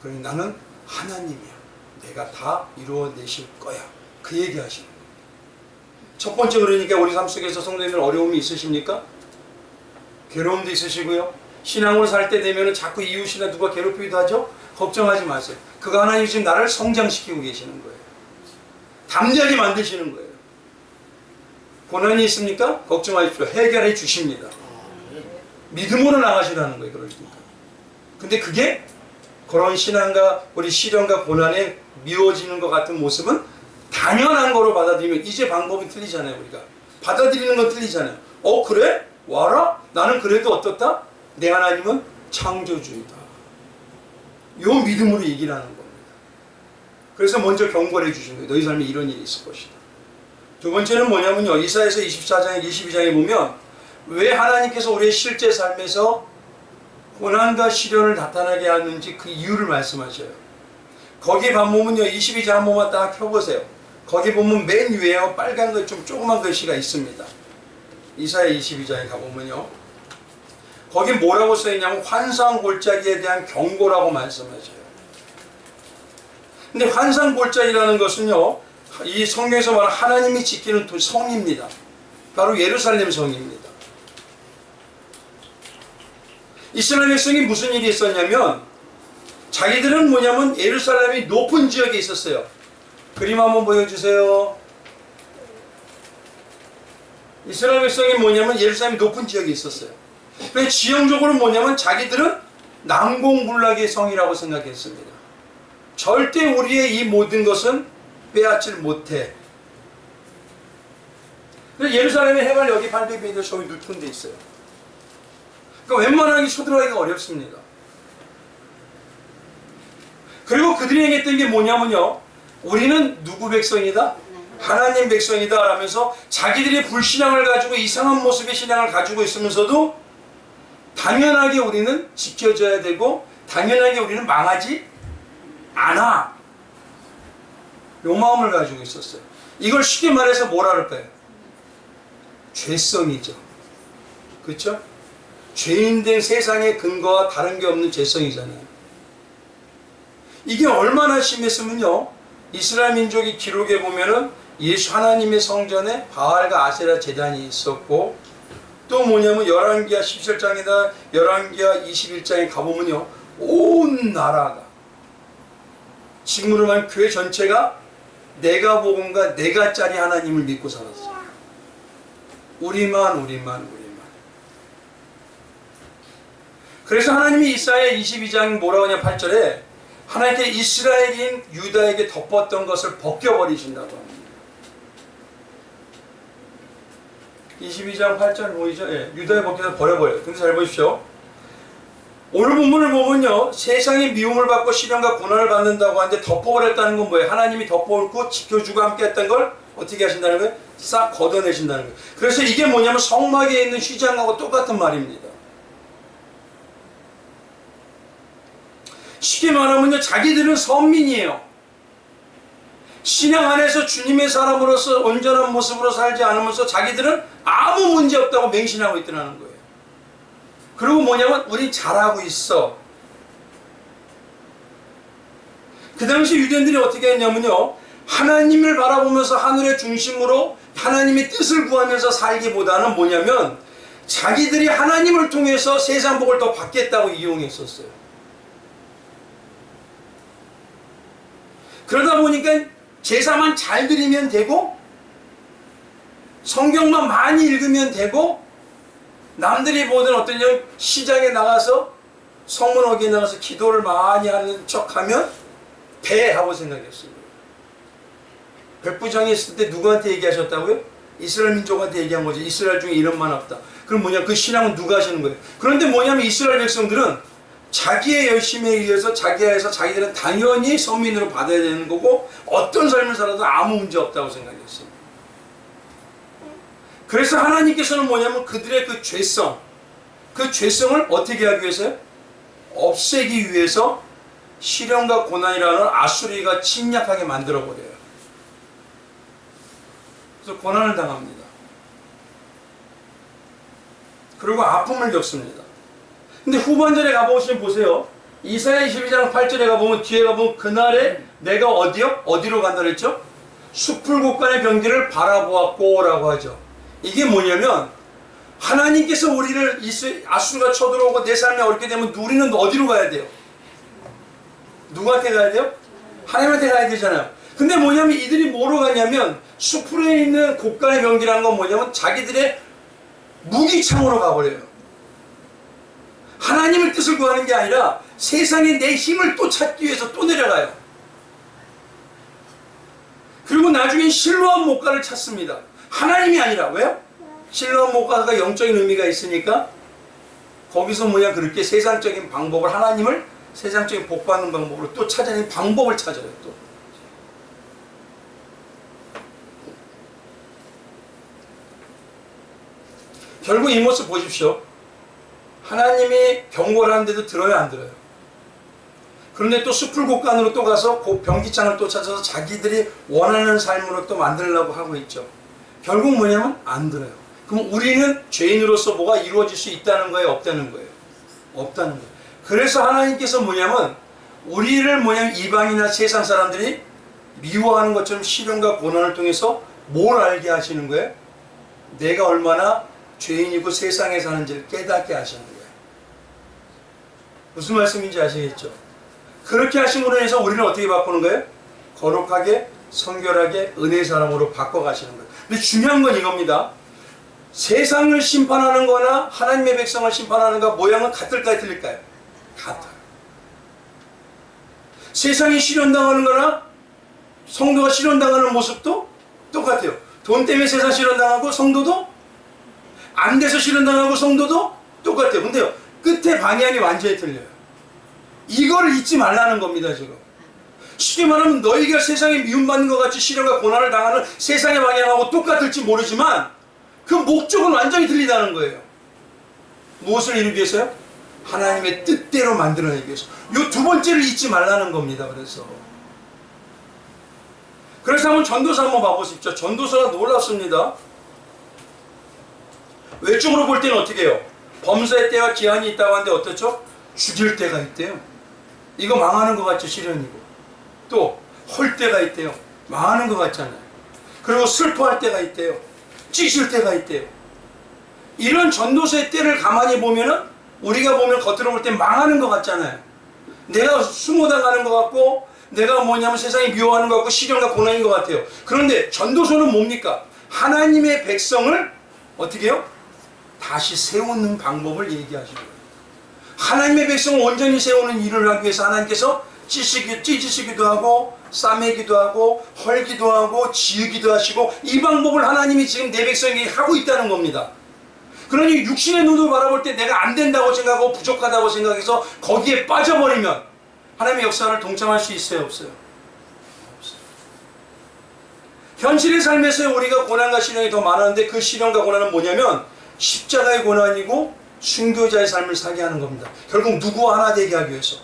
그러니 나는 하나님이야. 내가 다 이루어내실 거야. 그 얘기 하시는 거예요. 첫 번째, 그러니까 우리 삶 속에서 성도님들 어려움이 있으십니까? 괴로움도 있으시고요. 신앙으로 살 때 되면 자꾸 이웃이나 누가 괴롭히기도 하죠? 걱정하지 마세요. 그거 하나님 지금 나를 성장시키고 계시는 거예요. 담대하게 만드시는 거예요. 고난이 있습니까? 걱정하십시오. 해결해 주십니다. 믿음으로 나가시라는 거예요. 그러니까. 근데 그게 그런 신앙과 우리 시련과 고난에 미워지는 것 같은 모습은 당연한 거로 받아들이면 이제 방법이 틀리잖아요. 우리가 받아들이는 건 틀리잖아요. 그래? 와라? 나는 그래도 어떻다? 내 하나님은 창조주이다. 요 믿음으로 얘기를 하는 겁니다. 그래서 먼저 경고를 해주신 거예요. 너희 삶에 이런 일이 있을 것이다. 두 번째는 뭐냐면요. 이사야서 24장 22장에 보면 왜 하나님께서 우리의 실제 삶에서 고난과 시련을 나타나게 하는지 그 이유를 말씀하셔요. 거기 보면요. 22장 한 번만 딱 펴보세요. 거기 보면 맨 위에 빨간 거 좀 조그만 글씨가 있습니다. 이사야 22장에 가보면요. 거기 뭐라고 써있냐면 환상골짜기에 대한 경고라고 말씀하셔요. 근데 환상골짜기라는 것은요. 이 성경에서 말하는 하나님이 지키는 성입니다. 바로 예루살렘 성입니다. 이스라엘 백성이 무슨 일이 있었냐면 자기들은 뭐냐면 예루살렘이 높은 지역에 있었어요. 그림 한번 보여주세요. 이스라엘 백성이 뭐냐면 예루살렘이 높은 지역에 있었어요. 그래서 지형적으로 뭐냐면 자기들은 난공불락의 성이라고 생각했습니다. 절대 우리의 이 모든 것은 빼앗질 못해. 그래서 예루살렘의 해발 여기 800m 저기 높은 데 있어요. 그러니까 웬만하게 쳐들어가기가 어렵습니다. 그리고 그들이 얘기했던 게 뭐냐면요. 우리는 누구 백성이다? 하나님 백성이다 라면서 자기들이 불신앙을 가지고 이상한 모습의 신앙을 가지고 있으면서도 당연하게 우리는 지켜져야 되고 당연하게 우리는 망하지 않아. 요 마음을 가지고 있었어요. 이걸 쉽게 말해서 뭐라 그럴까요? 죄성이죠. 그렇죠? 죄인된 세상의 근거와 다른 게 없는 죄성이잖아요. 이게 얼마나 심했으면요. 이스라엘 민족이 기록해 보면은 예수 하나님의 성전에 바알과 아세라 제단이 있었고 또 뭐냐면 열왕기하 17장이나 열왕기하 21장에 가보면요. 온 나라가 지금으로 말하면 교회 전체가 내가 복음과 내가 짜리 하나님을 믿고 살았어요. 우리만. 그래서 하나님이 이사야 22장 뭐라고 하냐 8절에 하나님께 이스라엘인 유다에게 덮었던 것을 벗겨버리신다고 합니다. 22장 8절 보이죠? 예, 유다에 벗겨서 버려버려요. 근데 잘 보십시오. 오늘 본문을 보면요. 세상이 미움을 받고 시련과 고난을 받는다고 하는데 덮어버렸다는 건 뭐예요? 하나님이 덮어놓고 지켜주고 함께 했던 걸 어떻게 하신다는 거예요? 싹 걷어내신다는 거예요. 그래서 이게 뭐냐면 성막에 있는 휘장하고 똑같은 말입니다. 쉽게 말하면요. 자기들은 선민이에요. 신앙 안에서 주님의 사람으로서 온전한 모습으로 살지 않으면서 자기들은 아무 문제 없다고 맹신하고 있더라는 거예요. 그리고 뭐냐면 우린 잘하고 있어. 그 당시 유대인들이 어떻게 했냐면요. 하나님을 바라보면서 하늘의 중심으로 하나님의 뜻을 구하면서 살기보다는 뭐냐면 자기들이 하나님을 통해서 세상 복을 더 받겠다고 이용했었어요. 그러다 보니까 제사만 잘 드리면 되고 성경만 많이 읽으면 되고 남들이 보던 어떤 시장에 나가서 성문 어귀에 나가서 기도를 많이 하는 척하면 돼 하고 생각했습니다. 백부장이 있을 때 누구한테 얘기하셨다고요? 이스라엘 민족한테 얘기한 거죠. 이스라엘 중에 이런만 없다. 그럼 뭐냐? 그 신앙은 누가 하시는 거예요? 그런데 뭐냐면 이스라엘 백성들은 자기의 열심에 의해서 자기야에서 자기들은 당연히 선민으로 받아야 되는 거고 어떤 삶을 살아도 아무 문제 없다고 생각했어요. 그래서 하나님께서는 뭐냐면 그들의 그 죄성을 어떻게 하기 위해서요? 없애기 위해서 시련과 고난이라는 아수리가 침략하게 만들어버려요. 그래서 고난을 당합니다. 그리고 아픔을 겪습니다. 근데 후반절에 가보시면 보세요. 이사야 22장 8절에 가보면 뒤에 가보면 그날에 내가 어디요? 어디로 간다 그랬죠? 숲을 곳간의 병기를 바라보았고 라고 하죠. 이게 뭐냐면 하나님께서 우리를 아수르가 쳐들어오고 내 삶이 어렵게 되면 우리는 어디로 가야 돼요? 누구한테 가야 돼요? 하나님한테 가야 되잖아요. 근데 뭐냐면 이들이 뭐로 가냐면 숲에 있는 곳간의 병기라는 건 뭐냐면 자기들의 무기창으로 가버려요. 하나님의 뜻을 구하는 게 아니라 세상에 내 힘을 또 찾기 위해서 또 내려가요. 그리고 나중엔 실로암 목가를 찾습니다. 하나님이 아니라. 왜요? 실로암 목가가 영적인 의미가 있으니까 거기서 뭐냐 그렇게 세상적인 방법을 하나님을 세상적인 복 받는 방법으로 또 찾아내는 방법을 찾아요. 또 결국 이 모습 보십시오. 하나님이 경고를 하는데도 들어요 안 들어요? 그런데 또 숲을 곳간으로 또 가서 그 병기창을 또 찾아서 자기들이 원하는 삶으로 또 만들려고 하고 있죠. 결국 뭐냐면 안 들어요. 그럼 우리는 죄인으로서 뭐가 이루어질 수 있다는 거예요? 없다는 거예요? 없다는 거예요. 그래서 하나님께서 뭐냐면 우리를 뭐냐면 이방이나 세상 사람들이 미워하는 것처럼 시련과 고난을 통해서 뭘 알게 하시는 거예요? 내가 얼마나 죄인이고 세상에 사는지를 깨닫게 하시는 거예요. 무슨 말씀인지 아시겠죠? 그렇게 하심으로 해서 우리는 어떻게 바꾸는 거예요? 거룩하게, 성결하게, 은혜의 사람으로 바꿔가시는 거예요. 근데 중요한 건 이겁니다. 세상을 심판하는 거나 하나님의 백성을 심판하는 거 모양은 같을까요? 틀릴까요? 같아요. 세상이 실현당하는 거나 성도가 실현당하는 모습도 똑같아요. 돈 때문에 세상 실현당하고 성도도 안 돼서 실현당하고 성도도 똑같아요. 근데요, 끝에 방향이 완전히 틀려요. 이거를 잊지 말라는 겁니다, 지금. 쉽게 말하면 너희가 세상에 미움받는 것 같이 시련과 고난을 당하는 세상의 방향하고 똑같을지 모르지만 그 목적은 완전히 틀리다는 거예요. 무엇을 이루기 위해서요? 하나님의 뜻대로 만들어내기 위해서. 이 두 번째를 잊지 말라는 겁니다. 그래서 한번 전도서 한번 봐보십시오. 전도서가 놀랍습니다. 외적으로 볼 때는 어떻게 해요? 범사의 때와 기한이 있다고 하는데 어떻죠? 죽일 때가 있대요. 이거 망하는 것 같죠? 시련이고. 또 헐 때가 있대요. 망하는 것 같잖아요. 그리고 슬퍼할 때가 있대요. 찌실 때가 있대요. 이런 전도서의 때를 가만히 보면은 우리가 보면 겉으로 볼 때 망하는 것 같잖아요. 내가 수모당하는 것 같고 내가 뭐냐면 세상이 미워하는 것 같고 시련과 고난인 것 같아요. 그런데 전도서는 뭡니까? 하나님의 백성을 어떻게 해요? 다시 세우는 방법을 얘기하시는 거예요. 하나님의 백성을 온전히 세우는 일을 하기 위해서 하나님께서 찢으시기도 하고 싸매기도 하고 헐기도 하고 지으기도 하시고 이 방법을 하나님이 지금 내 백성에게 하고 있다는 겁니다. 그러니 육신의 눈으로 바라볼 때 내가 안 된다고 생각하고 부족하다고 생각해서 거기에 빠져버리면 하나님의 역사를 동참할 수 있어요? 없어요? 없어요. 현실의 삶에서 우리가 고난과 시련이 더 많았는데 그 시련과 고난은 뭐냐면 십자가의 고난이고 순교자의 삶을 살게 하는 겁니다. 결국 누구와 하나 되게 하기 위해서,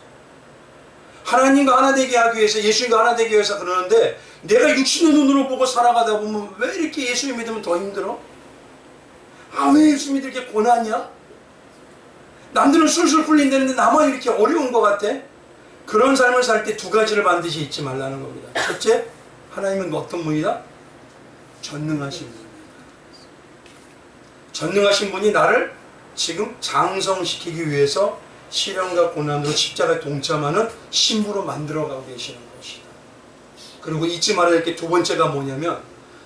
하나님과 하나 되게 하기 위해서, 예수님과 하나 되게 위해서 그러는데 내가 육신의 눈으로 보고 살아가다 보면 왜 이렇게 예수님 믿으면 더 힘들어? 아, 왜 예수 믿을 게 고난이야? 남들은 술술 풀린다는데 나만 이렇게 어려운 것 같아? 그런 삶을 살 때 두 가지를 반드시 잊지 말라는 겁니다. 첫째, 하나님은 어떤 분이다? 전능하신 분입니다. 전능하신 분이 나를 지금 장성시키기 위해서 시련과 고난으로 십자가에 동참하는 신부로 만들어가고 계시는 것이다. 그리고 잊지 말아야 될 게 두 번째가 뭐냐면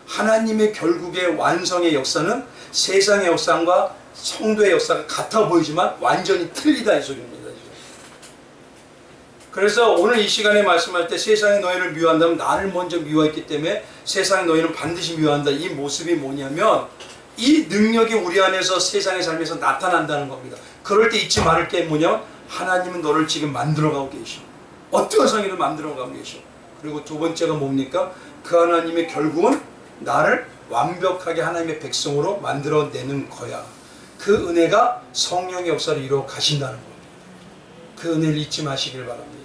하나님의 결국의 완성의 역사는 세상의 역사과 성도의 역사가 같아 보이지만 완전히 틀리다 이 소리입니다. 그래서 오늘 이 시간에 말씀할 때 세상이 너희를 미워한다면 나를 먼저 미워했기 때문에 세상이 너희는 반드시 미워한다. 이 모습이 뭐냐면 이 능력이 우리 안에서 세상의 삶에서 나타난다는 겁니다. 그럴 때 잊지 말을 게 뭐냐면 하나님은 너를 지금 만들어가고 계셔. 어떤 성인을 만들어가고 계셔. 그리고 두 번째가 뭡니까? 그 하나님의 결국은 나를 완벽하게 하나님의 백성으로 만들어내는 거야. 그 은혜가 성령의 역사를 이루어 가신다는 겁니다. 그 은혜를 잊지 마시길 바랍니다.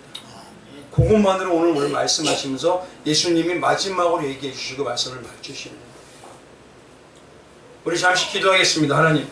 그것만으로 오늘 말씀하시면서 예수님이 마지막으로 얘기해 주시고 말씀을 맞추시는 거예요. 우리 잠시 기도하겠습니다. 하나님,